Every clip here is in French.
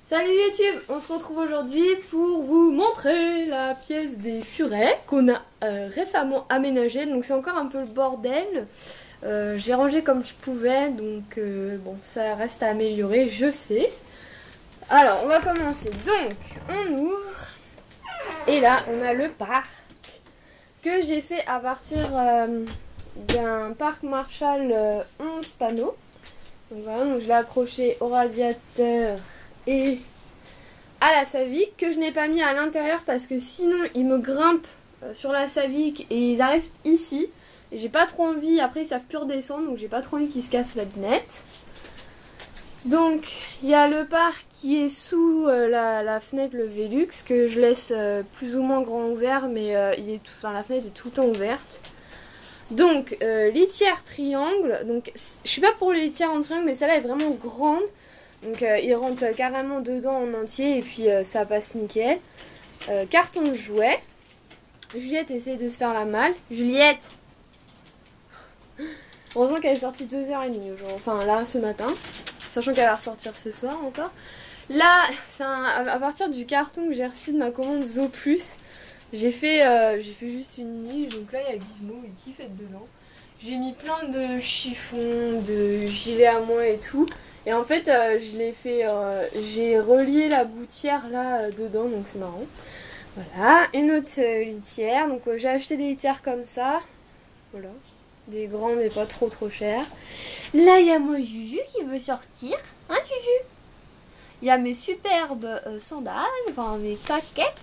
Salut YouTube, on se retrouve aujourd'hui pour vous montrer la pièce des furets qu'on a récemment aménagée. Donc c'est encore un peu le bordel, j'ai rangé comme je pouvais, donc bon, ça reste à améliorer, je sais. Alors on va commencer, donc on ouvre et là on a le parc que j'ai fait à partir d'un parc Marshall 11 panneaux. Donc voilà, donc je l'ai accroché au radiateur et à la Savic, que je n'ai pas mis à l'intérieur parce que sinon ils me grimpent sur la Savic et ils arrivent ici et j'ai pas trop envie, après ils savent plus redescendre, donc j'ai pas trop envie qu'ils se cassent la binette. Donc il y a le parc qui est sous la fenêtre, le Velux, que je laisse plus ou moins grand ouvert, mais la fenêtre est tout le temps ouverte. Donc litière triangle, donc je suis pas pour les litières en triangle, mais celle-là est vraiment grande. Donc il rentre carrément dedans en entier et puis ça passe nickel. Carton de jouet. Juliette essaie de se faire la malle. Juliette! Heureusement qu'elle est sortie 2h30 aujourd'hui, enfin là ce matin. Sachant qu'elle va ressortir ce soir encore. Là, c'est à partir du carton que j'ai reçu de ma commande Zo+. J'ai fait juste une niche, donc là il y a Gizmo qui fait dedans. J'ai mis plein de chiffons, de gilets à moi et tout. Et en fait j'ai relié la gouttière là dedans, donc c'est marrant. Voilà, une autre litière. Donc j'ai acheté des litières comme ça. Voilà, des grandes et pas trop chères. Là il y a mon Juju qui veut sortir. Hein Juju? Il y a mes superbes sandales, enfin mes paquettes.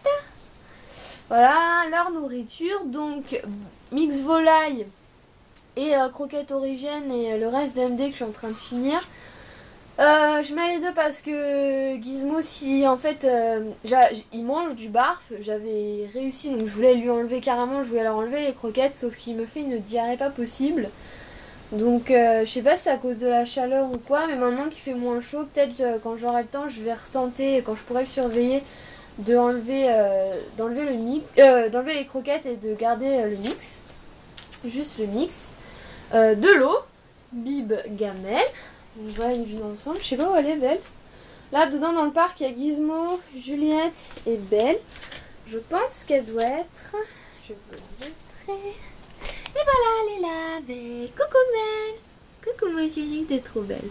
Voilà, leur nourriture, donc mix volaille et croquettes origine et le reste de MD que je suis en train de finir. Je mets les deux parce que Gizmo, si en fait il mange du barf, j'avais réussi, donc je voulais lui enlever carrément, je voulais leur enlever les croquettes, sauf qu'il me fait une diarrhée pas possible. Donc je sais pas si c'est à cause de la chaleur ou quoi, mais maintenant qu'il fait moins chaud, peut-être quand j'aurai le temps, je vais retenter, quand je pourrai le surveiller, d'enlever d'enlever les croquettes et de garder le mix. Juste le mix. De l'eau, bib gamelle. On voit une vue d'ensemble. Je sais pas où elle est, Belle. Là, dedans, dans le parc, il y a Gizmo, Juliette et Belle. Je pense qu'elle doit être... Je peux vous montrer. Et voilà, elle est là, Belle. Coucou, Belle. Coucou, ma chérie, t'es trop belle.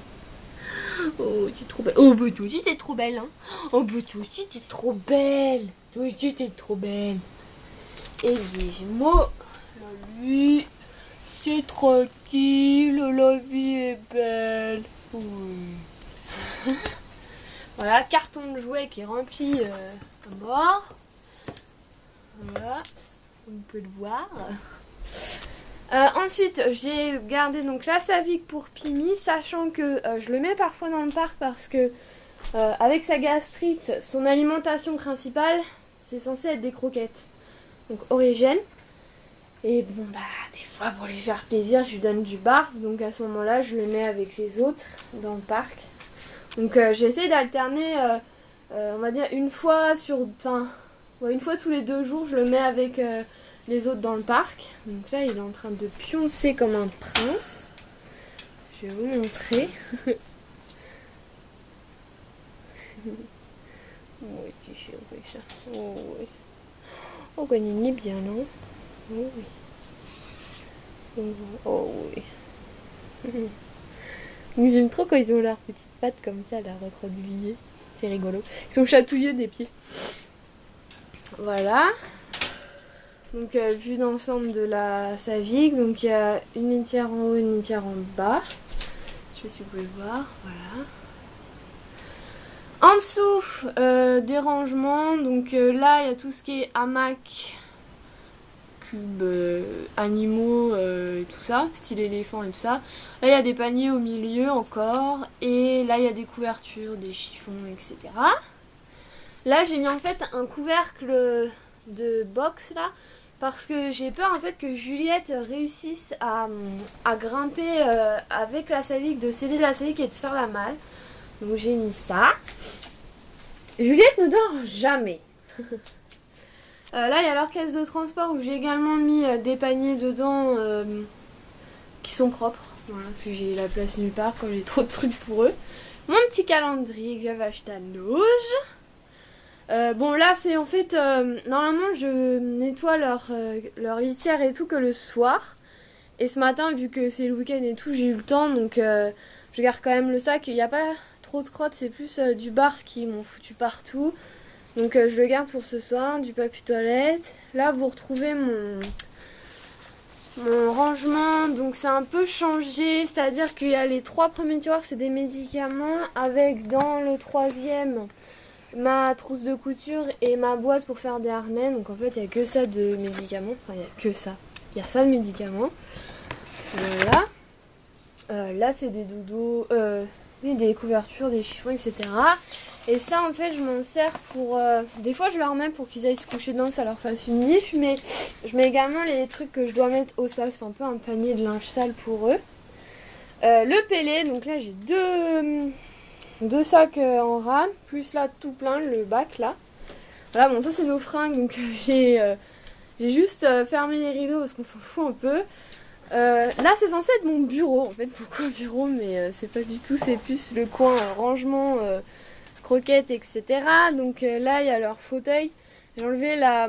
Oh, tu es trop belle. Oh, bah toi aussi, t'es trop belle, hein. Oh, bah toi aussi, t'es trop belle. Toi aussi, t'es trop belle. Et Gizmo, lui... C'est tranquille, la vie est belle. Oui. Voilà, carton de jouet qui est rempli à mort. Voilà, vous pouvez le voir. Ensuite, j'ai gardé donc la Savic pour Pimi, sachant que je le mets parfois dans le parc parce que avec sa gastrite, son alimentation principale, c'est censé être des croquettes. Donc origine. Et bon bah des fois pour lui faire plaisir je lui donne du barf, donc à ce moment là je le mets avec les autres dans le parc. Donc j'essaie d'alterner on va dire une fois tous les 2 jours je le mets avec les autres dans le parc. Donc là il est en train de pioncer comme un prince. Je vais vous montrer. Oui tu chérie ça. Oh oui. On gagne bien non? Oh oui. Oh oui. J'aime trop quand ils ont leurs petites pattes comme ça, la recroquevillée. C'est rigolo. Ils sont chatouillés des pieds. Voilà. Donc vue d'ensemble de la Savic. Donc il y a une litière en haut, une litière en bas. Je sais pas si vous pouvez le voir. Voilà. En dessous, des rangements. Donc là, il y a tout ce qui est hamac, cubes, animaux et tout ça, style éléphant et tout ça. Là, il y a des paniers au milieu encore. Et là, il y a des couvertures, des chiffons, etc. Là, j'ai mis en fait un couvercle de box là. Parce que j'ai peur en fait que Juliette réussisse à grimper avec la Savic, de céder la Savic et de se faire la malle. Donc j'ai mis ça. Juliette ne dort jamais. Là il y a leur caisse de transport où j'ai également mis des paniers dedans qui sont propres. Voilà, parce que j'ai la place nulle part quand j'ai trop de trucs pour eux. mon petit calendrier que j'avais acheté à Loge. Bon là c'est en fait, normalement je nettoie leur litière et tout que le soir. Et ce matin vu que c'est le week-end et tout j'ai eu le temps donc je garde quand même le sac. Il n'y a pas trop de crottes, c'est plus du barf qui m'ont foutu partout. Donc je le garde pour ce soir, du papier toilette. Là vous retrouvez mon rangement, donc c'est un peu changé, c'est-à-dire qu'il y a les 3 premiers tiroirs, c'est des médicaments, avec dans le 3e ma trousse de couture et ma boîte pour faire des harnais. Donc en fait il n'y a que ça de médicaments, enfin il n'y a que ça, il y a ça de médicaments. Voilà. Là c'est des doudous, des couvertures, des chiffons, etc. Et ça en fait je m'en sers pour... des fois je leur mets pour qu'ils aillent se coucher dedans, ça leur fasse une niche. Mais je mets également les trucs que je dois mettre au sol, c'est un peu un panier de linge sale pour eux. Le pellé, donc là j'ai deux sacs en rame, plus là tout plein, le bac là. Voilà, bon ça c'est nos fringues, donc j'ai juste fermé les rideaux parce qu'on s'en fout un peu. Là c'est censé être mon bureau, en fait pourquoi bureau, mais c'est pas du tout, c'est plus le coin rangement, croquettes, etc. Donc là il y a leur fauteuil, j'ai enlevé la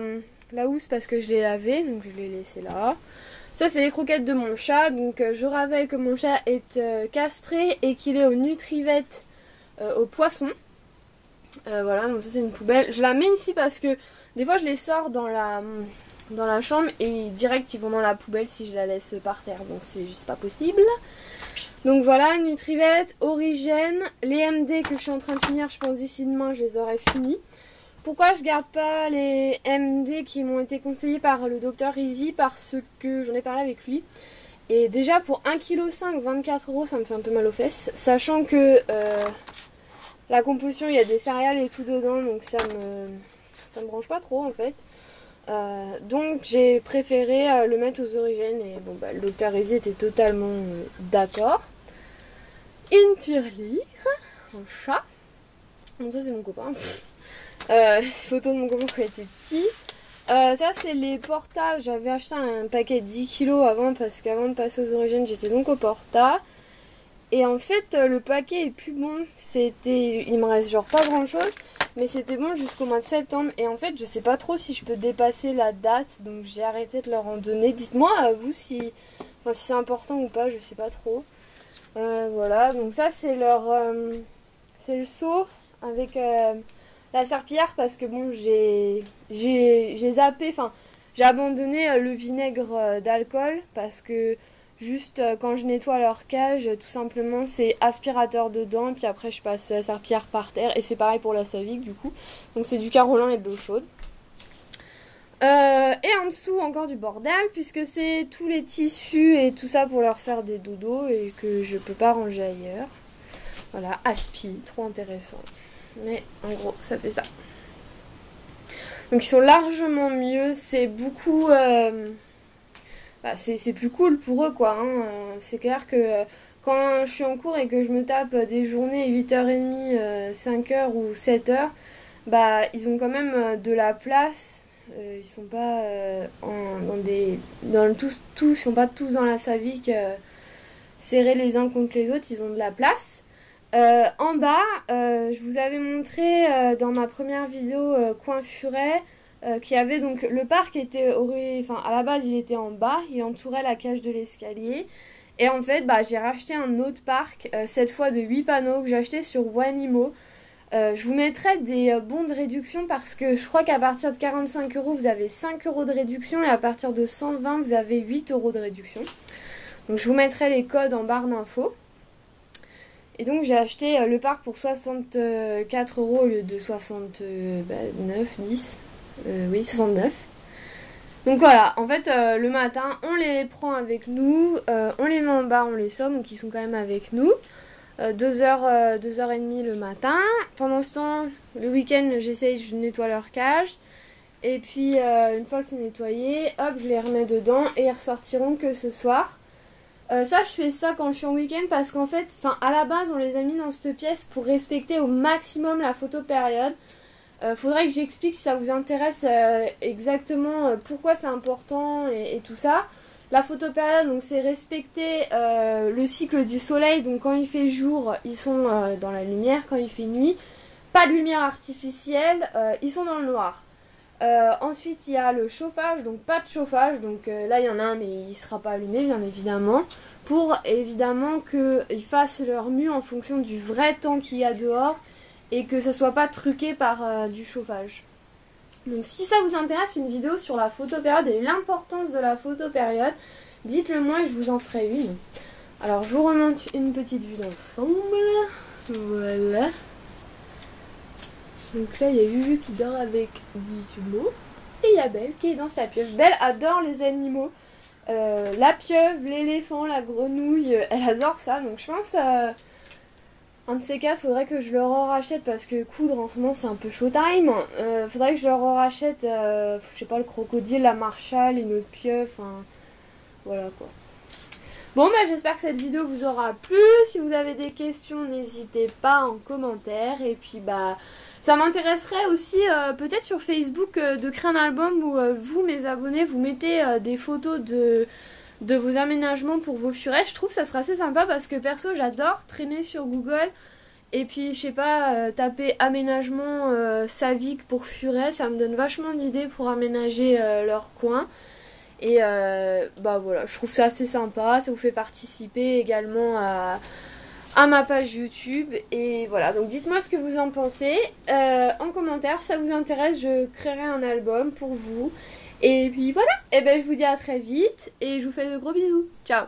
housse parce que je l'ai lavé, donc je l'ai laissé là. Ça c'est les croquettes de mon chat, donc je rappelle que mon chat est castré et qu'il est au Nutrivet au poisson. Voilà, donc ça c'est une poubelle, je la mets ici parce que des fois je les sors dans la chambre et direct ils vont dans la poubelle si je la laisse par terre, donc c'est juste pas possible. Donc voilà, Nutrivet, Origène, les MD que je suis en train de finir, je pense d'ici demain je les aurai finis. Pourquoi je garde pas les MD qui m'ont été conseillés par le docteur Easy? Parce que j'en ai parlé avec lui. Et déjà pour 1,5 kg, 24 €, ça me fait un peu mal aux fesses. Sachant que la composition, il y a des céréales et tout dedans, donc ça me branche pas trop en fait. Donc j'ai préféré le mettre aux origines et bon bah le docteur Easy était totalement d'accord. Une tirelire, un chat. Bon ça c'est mon copain. Photo de mon copain quand il était petit. Ça c'est les Porta, j'avais acheté un paquet de 10 kg avant parce qu'avant de passer aux origines j'étais donc au Porta. Et en fait le paquet est plus bon, il me reste genre pas grand chose, mais c'était bon jusqu'au mois de septembre. Et en fait je sais pas trop si je peux dépasser la date, donc j'ai arrêté de leur en donner. Dites-moi vous si c'est important ou pas, je sais pas trop. Voilà, donc ça c'est c'est le seau avec la serpillière parce que bon j'ai zappé, enfin j'ai abandonné le vinaigre d'alcool parce que juste quand je nettoie leur cage tout simplement c'est aspirateur dedans et puis après je passe la serpillière par terre et c'est pareil pour la Savic du coup. Donc c'est du Carolin et de l'eau chaude. Et en dessous encore du bordel puisque c'est tous les tissus et tout ça pour leur faire des dodos et que je peux pas ranger ailleurs. Voilà, aspi, trop intéressant. Mais en gros ça fait ça. Donc ils sont largement mieux, c'est beaucoup... c'est plus cool pour eux quoi. Hein. C'est clair que quand je suis en cours et que je me tape des journées 8h30, 5h ou 7h, bah ils ont quand même de la place. Ils sont pas ils sont pas tous dans la Savic serrés les uns contre les autres, ils ont de la place. En bas, je vous avais montré dans ma première vidéo Coin Furet qu'il y avait donc le parc à la base il était en bas, il entourait la cage de l'escalier. Et en fait j'ai racheté un autre parc, cette fois de 8 panneaux que j'ai acheté sur Wanimo. Je vous mettrai des bons de réduction parce que je crois qu'à partir de 45 € vous avez 5 € de réduction et à partir de 120 vous avez 8 € de réduction. Donc je vous mettrai les codes en barre d'infos. Et donc j'ai acheté le parc pour 64 € au lieu de 69, 10. Oui, 69. Donc voilà, en fait le matin on les prend avec nous, on les met en bas, on les sort, donc ils sont quand même avec nous. 2h, 2h30 le matin. Pendant ce temps, le week-end je nettoie leur cage. Et puis une fois que c'est nettoyé, hop je les remets dedans et ils ressortiront que ce soir. Ça je fais ça quand je suis en week-end parce qu'en fait, à la base on les a mis dans cette pièce pour respecter au maximum la photopériode. Faudrait que j'explique si ça vous intéresse exactement pourquoi c'est important et tout ça. La photopériode, donc c'est respecter le cycle du soleil. Donc quand il fait jour, ils sont dans la lumière. Quand il fait nuit, pas de lumière artificielle, ils sont dans le noir. Ensuite, il y a le chauffage, donc pas de chauffage. Donc là, il y en a un, mais il ne sera pas allumé, bien évidemment. Pour évidemment qu'ils fassent leur mue en fonction du vrai temps qu'il y a dehors et que ça soit pas truqué par du chauffage. Donc si ça vous intéresse, une vidéo sur la photopériode et l'importance de la photopériode, dites-le moi et je vous en ferai une. Alors je vous remonte une petite vue d'ensemble. Voilà. Donc là il y a Yuyu qui dort avec Guillemot. Et il y a Belle qui est dans sa pieuvre. Belle adore les animaux. La pieuvre, l'éléphant, la grenouille, elle adore ça. Donc je pense... un de ces quatre, faudrait que je leur rachète parce que coudre en ce moment c'est un peu showtime. Faudrait que je leur rachète, je sais pas, le crocodile, la Marshall, une autre pieuvre, enfin voilà quoi. Bon bah j'espère que cette vidéo vous aura plu. Si vous avez des questions, n'hésitez pas en commentaire. Et puis bah ça m'intéresserait aussi peut-être sur Facebook de créer un album où vous mes abonnés vous mettez des photos de vos aménagements pour vos furets. Je trouve que ça sera assez sympa parce que perso j'adore traîner sur Google et puis je sais pas taper aménagement Savic pour furet, ça me donne vachement d'idées pour aménager leur coin et bah voilà, je trouve ça assez sympa, ça vous fait participer également à ma page YouTube et voilà, donc dites-moi ce que vous en pensez en commentaire, ça vous intéresse, je créerai un album pour vous. Et puis voilà, et ben je vous dis à très vite et je vous fais de gros bisous. Ciao!